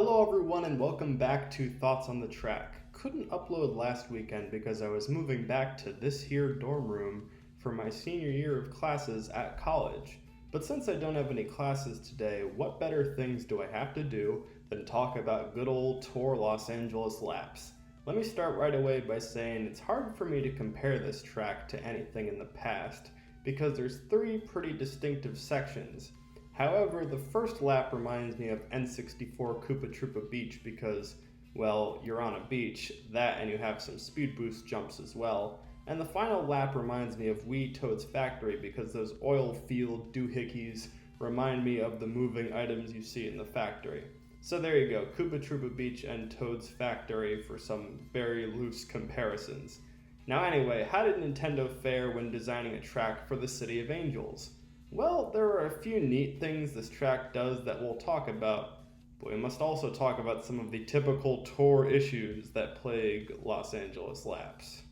Hello everyone and welcome back to Thoughts on the Track. Couldn't upload last weekend because I was moving back to this here dorm room for my senior year of classes at college. But since I don't have any classes today, what better things do I have to do than talk about good old Tour Los Angeles laps? Let me start right away by saying it's hard for me to compare this track to anything in the past because there's three pretty distinctive sections. However, the first lap reminds me of N64 Koopa Troopa Beach because, well, you're on a beach, that and you have some speed boost jumps as well. And the final lap reminds me of Wii Toad's Factory because those oil field doohickeys remind me of the moving items you see in the factory. So there you go, Koopa Troopa Beach and Toad's Factory for some very loose comparisons. Now anyway, how did Nintendo fare when designing a track for the City of Angels? Well, there are a few neat things this track does that we'll talk about, but we must also talk about some of the typical tour issues that plague Los Angeles laps.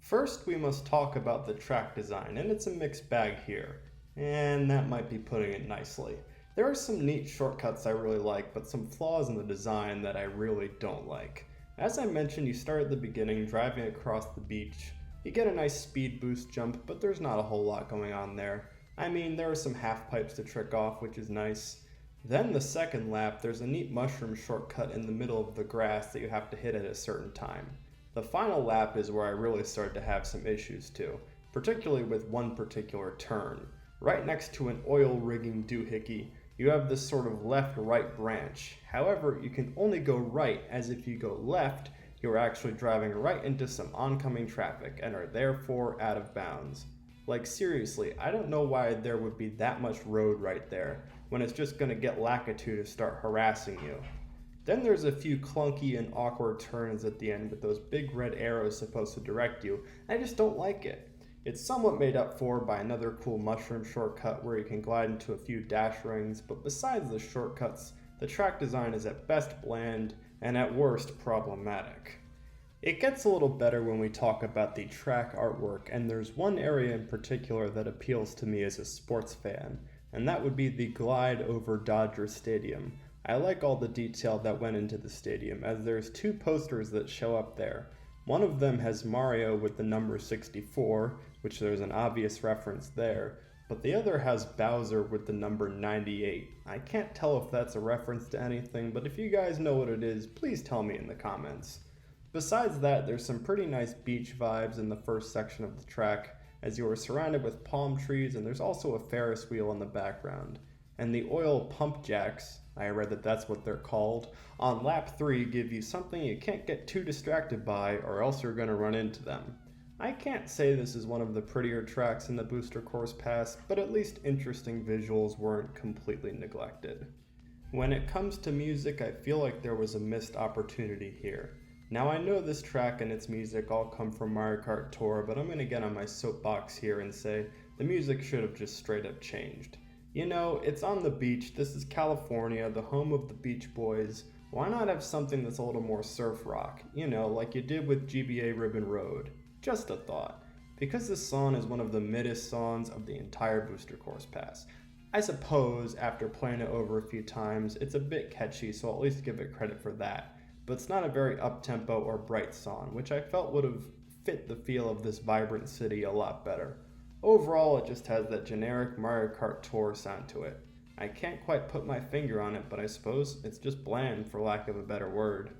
First, we must talk about the track design, and it's a mixed bag here, and that might be putting it nicely. There are some neat shortcuts I really like, but some flaws in the design that I really don't like. As I mentioned, you start at the beginning, driving across the beach. You get a nice speed boost jump, but there's not a whole lot going on there. I mean, there are some half pipes to trick off, which is nice. Then the second lap, there's a neat mushroom shortcut in the middle of the grass that you have to hit at a certain time. The final lap is where I really started to have some issues too, particularly with one particular turn. Right next to an oil rigging doohickey, you have this sort of left-right branch. However, you can only go right, as if you go left, you're actually driving right into some oncoming traffic and are therefore out of bounds. Like seriously, I don't know why there would be that much road right there when it's just going to get Lakitu to start harassing you. Then there's a few clunky and awkward turns at the end with those big red arrows supposed to direct you, and I just don't like it. It's somewhat made up for by another cool mushroom shortcut where you can glide into a few dash rings, but besides the shortcuts, the track design is at best bland and at worst problematic. It gets a little better when we talk about the track artwork, and there's one area in particular that appeals to me as a sports fan, and that would be the glide over Dodger Stadium. I like all the detail that went into the stadium, as there's two posters that show up there. One of them has Mario with the number 64, which there's an obvious reference there, but the other has Bowser with the number 98. I can't tell if that's a reference to anything, but if you guys know what it is, please tell me in the comments. Besides that, there's some pretty nice beach vibes in the first section of the track, as you are surrounded with palm trees and there's also a Ferris wheel in the background. And the oil pump jacks, I read that that's what they're called, on lap 3 give you something you can't get too distracted by or else you're going to run into them. I can't say this is one of the prettier tracks in the Booster Course Pass, but at least interesting visuals weren't completely neglected. When it comes to music, I feel like there was a missed opportunity here. Now I know this track and its music all come from Mario Kart Tour, but I'm going to get on my soapbox here and say the music should have just straight up changed. You know, it's on the beach, this is California, the home of the Beach Boys. Why not have something that's a little more surf rock? You know, like you did with GBA Ribbon Road. Just a thought. Because this song is one of the middest songs of the entire Booster Course Pass. I suppose, after playing it over a few times, it's a bit catchy, so I'll at least give it credit for that. But it's not a very up-tempo or bright song, which I felt would have fit the feel of this vibrant city a lot better. Overall, it just has that generic Mario Kart Tour sound to it. I can't quite put my finger on it, but I suppose it's just bland for lack of a better word.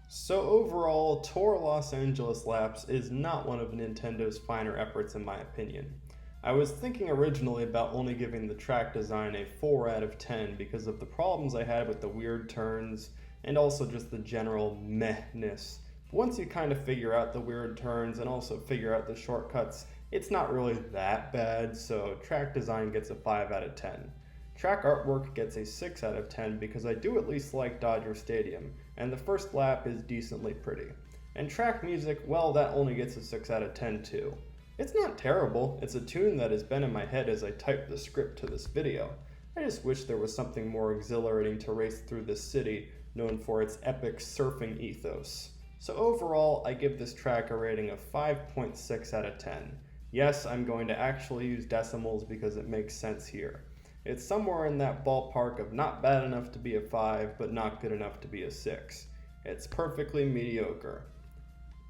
So overall, Tour Los Angeles Laps is not one of Nintendo's finer efforts in my opinion. I was thinking originally about only giving the track design a 4 out of 10 because of the problems I had with the weird turns and also just the general meh-ness. But once you kind of figure out the weird turns and also figure out the shortcuts, it's not really that bad, so track design gets a 5 out of 10. Track artwork gets a 6 out of 10 because I do at least like Dodger Stadium, and the first lap is decently pretty. And track music, well, that only gets a 6 out of 10 too. It's not terrible, it's a tune that has been in my head as I typed the script to this video. I just wish there was something more exhilarating to race through this city, known for its epic surfing ethos. So overall, I give this track a rating of 5.6 out of 10. Yes, I'm going to actually use decimals because it makes sense here. It's somewhere in that ballpark of not bad enough to be a 5, but not good enough to be a 6. It's perfectly mediocre.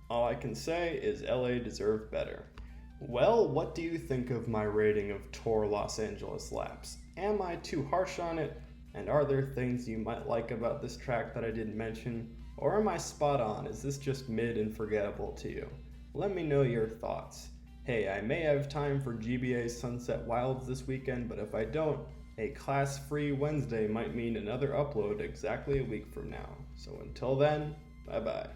All I can say is LA deserved better. Well, what do you think of my rating of Tour Los Angeles laps? Am I too harsh on it? And are there things you might like about this track that I didn't mention? Or am I spot on? Is this just mid and forgettable to you? Let me know your thoughts. Hey, I may have time for GBA Sunset Wilds this weekend, but if I don't, a class-free Wednesday might mean another upload exactly a week from now. So until then, bye-bye.